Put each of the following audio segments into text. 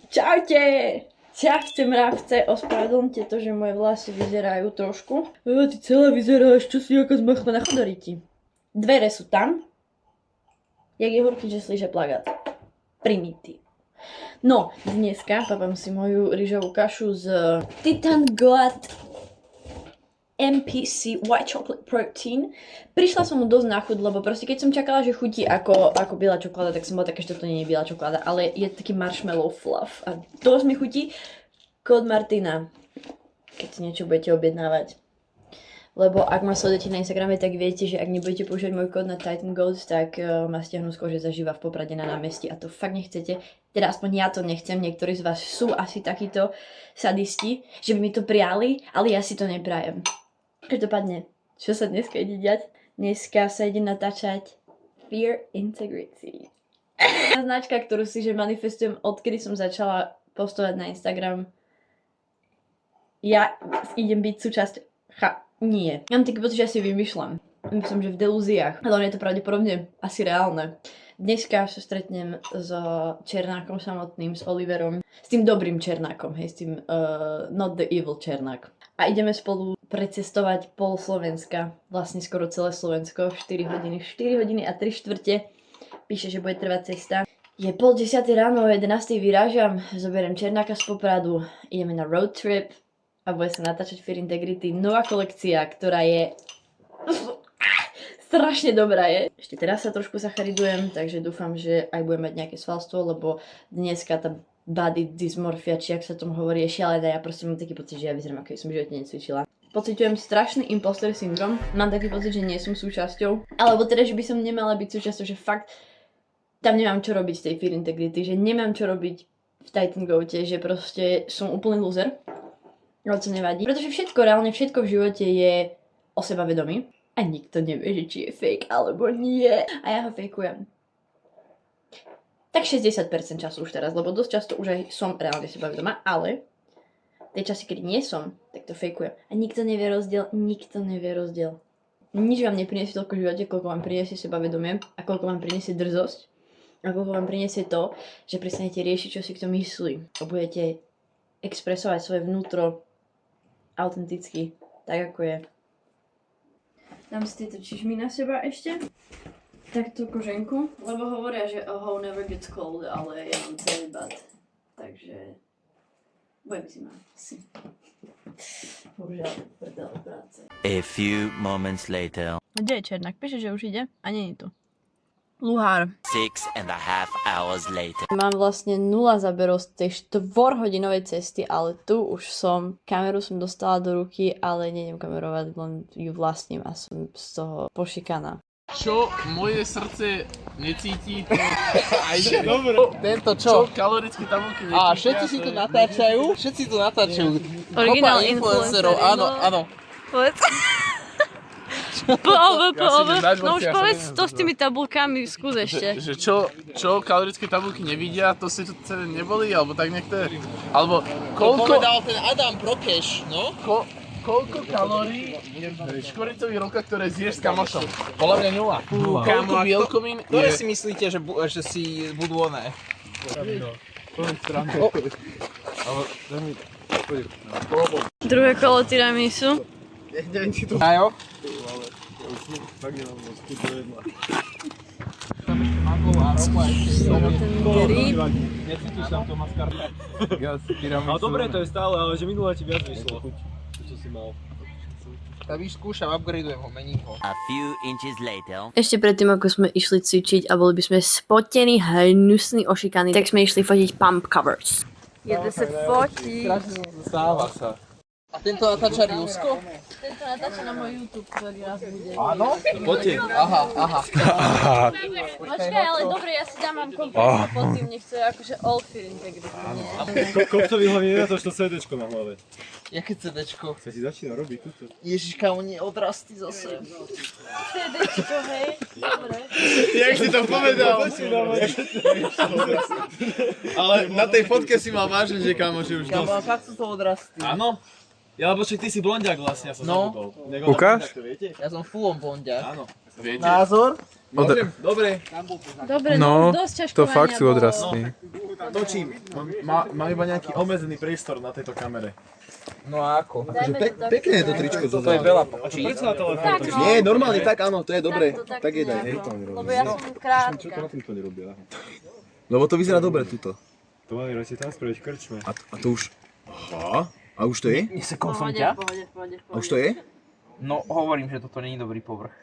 Čaute! Čaute mravce, ospravedlňte to, že moje vlasy vyzerajú trošku. Ty celá vyzeráš, čo si aká zmachmaná chodoriti. Dvere sú tam. Jak je horký, že slíže plagát. Primitív. No, dneska papám si moju rýžovú kašu z Titan God MPC White Chocolate Protein. Prišla som mu dosť na chuť, lebo proste keď som čakala, že chutí ako biela čokoláda, tak som bola taká, že toto nie je biela čokoláda, ale je taký marshmallow fluff a dosť mi chutí. Kód Martina, keď si niečo budete objednávať. Lebo ak ma sledujete na Instagrame, tak viete, že ak nebudete používať môj kód na Titan Goals, tak ma stiahnu z kože zaživa v Poprade na námestí a to fakt nechcete. Teda aspoň ja to nechcem, niektorí z vás sú asi takíto sadisti, že by mi to prijali, ale ja si to neprajem. Každopádne, čo sa dneska ide diať? Dneska sa ide natáčať Fear Integrity. Značka, ktorú si že manifestujem, odkedy som začala postovať na Instagram. Ja idem byť súčasť... Nie. Mám taký pocit, že ja si vymýšľam. Myslím, že v delúziách. Ale je to pravdepodobne asi reálne. Dneska sa stretnem s Černákom samotným, s Oliverom. S tým dobrým Černákom, hej, s tým not the evil Černák. A ideme spolu precestovať pol Slovenska, vlastne skoro celé Slovensko, 4 hodiny a 3/4. Píše, že bude trvať cesta. Je 9:30 ráno, o 11:00 vyrážam, zoberiem Černáka z Popradu, ideme na road trip a bude sa natáčať Fear Integrity, nová kolekcia, ktorá je strašne dobrá je. Ešte teraz sa trošku zacharidujem, takže dúfam, že aj budem mať nejaké svalstvo, lebo dneska tá body dysmorphia, či ak sa tomu hovorí, je šialená. Ja proste mám taký pocit, že ja vyzerám, ako som v živote necvičila. Pociťujem strašný imposter syndrom, mám taký pocit, že nie som súčasťou, alebo teda, že by som nemala byť súčasťou, že fakt tam nemám čo robiť z tej Fear Integrity, že nemám čo robiť v Titan Goate, že proste som úplný loser, ale to nevadí, pretože reálne všetko v živote je o sebavedomí a nikto nevie, že či je fake alebo nie a ja ho fejkujem. Tak 60% času už teraz, lebo dosť často už aj som reálne sebavedomá, ale tie časy, keď nie som, tak to fejkujem. A nikto nevie rozdiel. Nič vám nepriniesie toľko v živote, koľko vám priniesie sebavedomie a koľko vám priniesie drzosť a koľko vám priniesie to, že prestanete riešiť, čo si kto myslí. A budete expresovať svoje vnútro autenticky, tak ako je. Dám si tieto čižmy na seba ešte. Takto koženku, lebo hovoria, že a hoe never gets cold, ale ja mám celý bad. Takže budem si mať asi. Bohužiaľ, prdele práce. A few moments later. Kde je Černák? Píše, že už ide a nie je tu. Luhár. 6.5 hours later. Mám vlastne 0 záberov z tej 4-hodinovej cesty, ale tu už som. Kameru som dostala do ruky, ale nejdem kamerovať, len ju vlastním a som z toho pošikaná. Čo moje srdce necíti, to aj Dobre. Tento čo čo? kalorické tabulky necítia. A všetci si tu natáčajú? Všetci tu natáčajú. Originál Kopa influencerov, influencery, áno, no. áno. Povedz. No už povedz to s tými tabulkami, skús ešte. Že čo kalorické tabulky nevidia, to si tu neboli, alebo tak niektoré. Alebo To koľko... povedal ten Adam Prokeš, no? Koľko kalórií je v škoricových rolkách, ktoré zješ s kamošom? Podľa mňa 0. Koľko bielkovín Ktoré je... si myslíte, že si budú oné? Druhé kolo tiramisu. Ajo? Ale dobre to je stále, ale že minulé ti viac vyšlo. Čo si mal? Tak vyskúšam, upgradeujem ho, mením ho. A few inches later. Ešte predtým, ako sme išli cvičiť a boli by sme spotení, hnusní, ošikaní, tak sme išli fotiť pump covers. Kde sa fotí. Stáva sa. A tento natáča Rilsko? Tento natáča na môj YouTube, ktorý raz bude. Áno? Poďte. Aha. Počkaj, ale dobre, ja si dám mám komplexne pod tým, nech to je akože all Fear Integrity, nie? Kopcovi hlavne nedá to CDčko na hlave. Jaké CDčko? Sa ti začína robiť tuto. Ježiška, on je odrastý zase. CDčko, hej, dobre. Jak si to povedal? Ale na tej fotke si mal vážne, že kamoši už Kámo, a fakt sú to odrastý. Áno? Ja lebo však ty si blondiak vlastne, ja som No. zabudol. Ukáž? To viete? Ja som fullom blondiak. Áno. Viete? Názor? Dobre. Dobre, No, dosť ťažkovania to fakt sú bolo. odrastli. Točím. Mám iba nejaký obmedzený priestor na tejto kamere. No a ako? Pekné je to tričko zo To je veľa počí. Tak, no. Nie, normálne, tak áno, to je dobré. Tak Tak je daj, hej. Lebo ja som krátka. týmto nerobia? Lebo to vyzerá dobre tuto. To mali radšej tam spraviť v krčme. A to už... Aha. A už to je? Nesekol som Pohode, ťa? pohode. A už to je? No hovorím, že toto nie je dobrý povrch.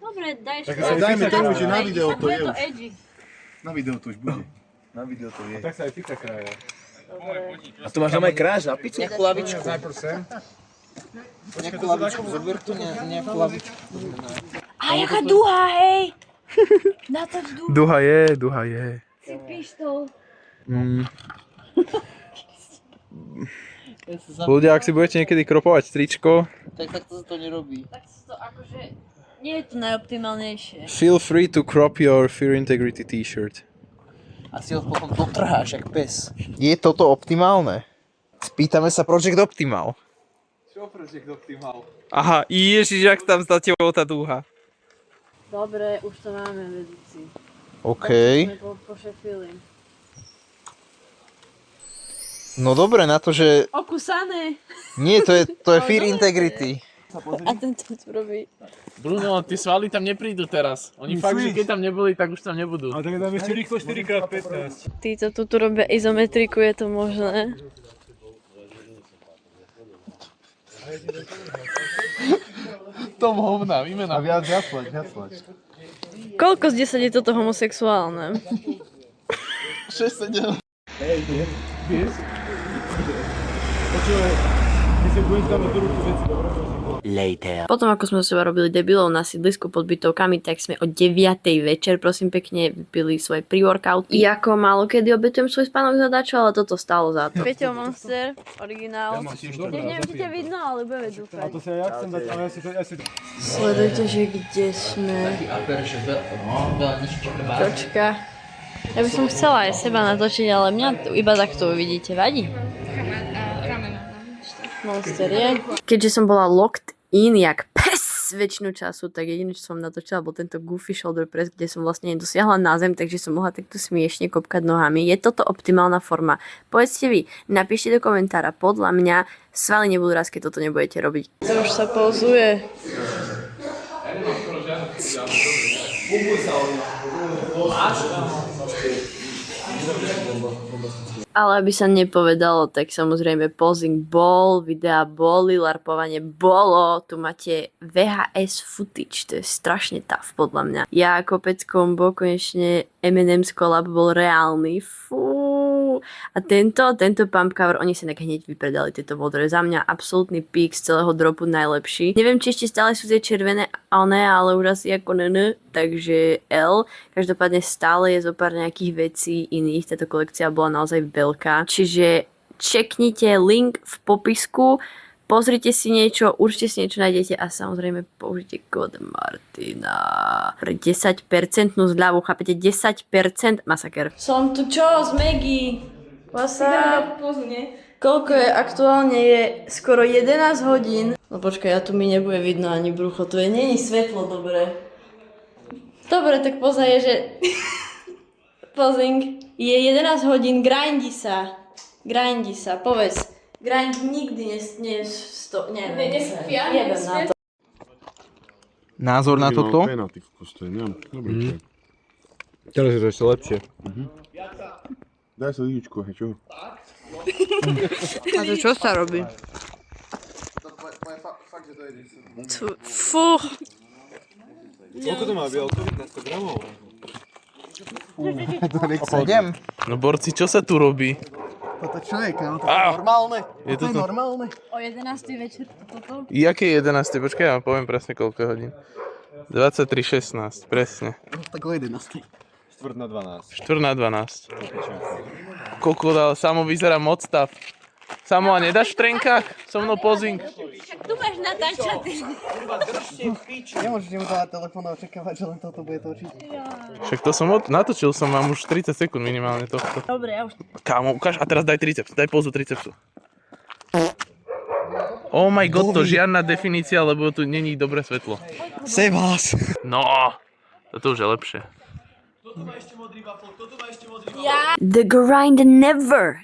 Dobre, daj Tak ešte. sa aj Dajme pizza tomu, kraja. že na video to je už. edgy. Na video to už bude. Na video to je. Tak sa aj pizza kraja. A to máš tam aj kráž na pizzu? Nejakú lavičku. Nejakú lavičku, zober tu nejakú lavičku. A jaká duha, hej! Na to vzduch, Duha je. si pištol. Ľudia, ak si budete niekedy kropovať tričko, Tak to sa to nerobí. Tak to akože... Nie je to najoptimálnejšie. feel free to crop your Fear Integrity t-shirt. Asi ho potom dotrháš, jak pes. Je toto optimálne? Spýtame sa Project Optimal. Čo Project Optimal? Aha, ježiš, jak tam za tebou tá dúha. Dobre, už to máme, vedúci. OK. Sme pošefili. No dobre, na to, že... Okusané. Nie, to je Fear Integrity. A tento tu robí. Bruno, tie svaly tam neprídu teraz. Oni fakt, že keď tam neboli, tak už tam nebudú. A tak dáme si rýchlo 4x15. Títo tu robia izometriku, je to možné? Tom hovna, výmena. Viac slať. Koľko z 10 je toto homosexuálne? 6-7. Later. Potom ako sme seba robili debilov na sídlisku pod bytovkami, tak sme o 9. večer, prosím pekne, vypili svoje pre-workouty. Ako málo kedy obetujem svoj spánok za dačo, ale toto stálo za to. Peťo Monster, originál. Neviem, či ťa vidno, ale budeme dúfať. To sa ja chcem dať, ale ja si to... Sledujte, že kde sme. Počka. Ja by som chcela aj seba natočiť, ale mňa tu iba takto uvidíte. Vadí? Monster je. Keďže som bola locked in jak pes väčšinu času, tak jediné, čo som natočila, bol tento goofy shoulder press, kde som vlastne nedosiahla na zem, takže som mohla takto smiešne kopkať nohami. Je toto optimálna forma? Povedzte vy, napíšte do komentára. Podľa mňa svaly nebudú raz, keď toto nebudete robiť. To už sa pozuje. Ale aby sa nepovedalo, tak samozrejme posing bol, videa boli, larpovanie bolo, tu máte VHS footage, to je strašne tough podľa mňa. Ja ako Pet Combo, konečne M&M's collab bol reálny, fú. A tento pump cover, oni sa hneď vypredali tieto vodre. Za mňa absolútny pík z celého dropu najlepší. Neviem, či ešte stále sú tie červené, ale už asi ako NN, takže L. Každopádne stále je zo pár nejakých vecí iných, táto kolekcia bola naozaj veľká. Čiže čeknite link v popisku, pozrite si niečo, určite si niečo nájdete a samozrejme použite kód Martina pre 10% zľavu, chápete? 10% masaker. Som tu čo z Megy? What's up? Koľko je? Aktuálne je skoro 11 hodín. No počkaj, ja tu mi nebude vidno ani brucho, tu je, není svetlo, dobre. Dobre, tak poznaj, že... Pozing. Je 11 hodín, grindi sa, povedz. Grind nikdy nespia, jebem na to. Názor na toto? Teraz je to ešte lepšie. Daj sa líčko, hej, čo? A to čo sa robí? Fú. Koľko to má bielkovík na 100 gramov? 7. No borci, čo sa tu robí? Toto čo je, kámo? To je normálne? Je To je normálne? O 11. večer toto? Jaké 11? Počkaj, ja vám poviem presne koľko hodín. 23:16, presne. Tak o 11. 4 na 12. 4 na 12. Koľko dal, Samo vyzerá moc stav. Samo, a nedáš v trenkách? So mnou posing. Tu máš natáčať. Nemôžete mu dávať telefón a očakávať, že len toto bude točiť. Však to som natočil som vám už 30 sekúnd minimálne tohto. Dobre, ja už... Kámo, ukáž a teraz daj triceps, daj pózu tricepsu. Oh my god, to žiadna definícia, lebo tu není dobré svetlo. Save us. No, toto už je lepšie. The grind never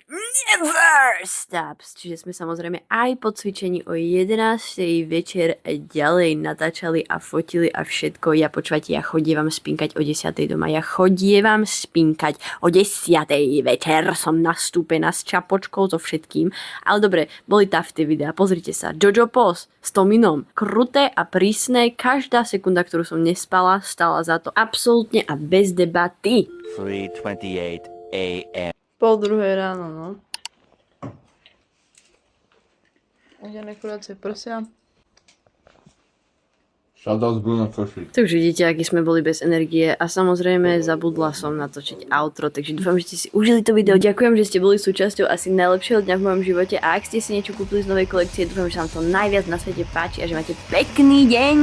stops. Čiže sme samozrejme aj po cvičení o 11. večer ďalej natáčali a fotili a všetko. Ja počúvate, ja chodievam spinkať o 10. doma. Ja chodievam spinkať o 10. večer. Som nastúpená s čapočkou, so všetkým. Ale dobre, boli tafty videá. Pozrite sa. Jojo Pose s Tominom. Kruté a prísne. Každá sekunda, ktorú som nespala, stala za to. Absolútne a bez debaty. 3:28 a.m. 2:30 ráno, no. Udené kurácie prsia. Shoutout z Bruno Košík. Takže vidíte, aký sme boli bez energie a samozrejme zabudla som natočiť outro, takže dúfam, že ste si užili to video. Ďakujem, že ste boli súčasťou asi najlepšieho dňa v mojom živote a ak ste si niečo kúpili z novej kolekcie, dúfam, že sa vám to najviac na svete páči a že máte pekný deň.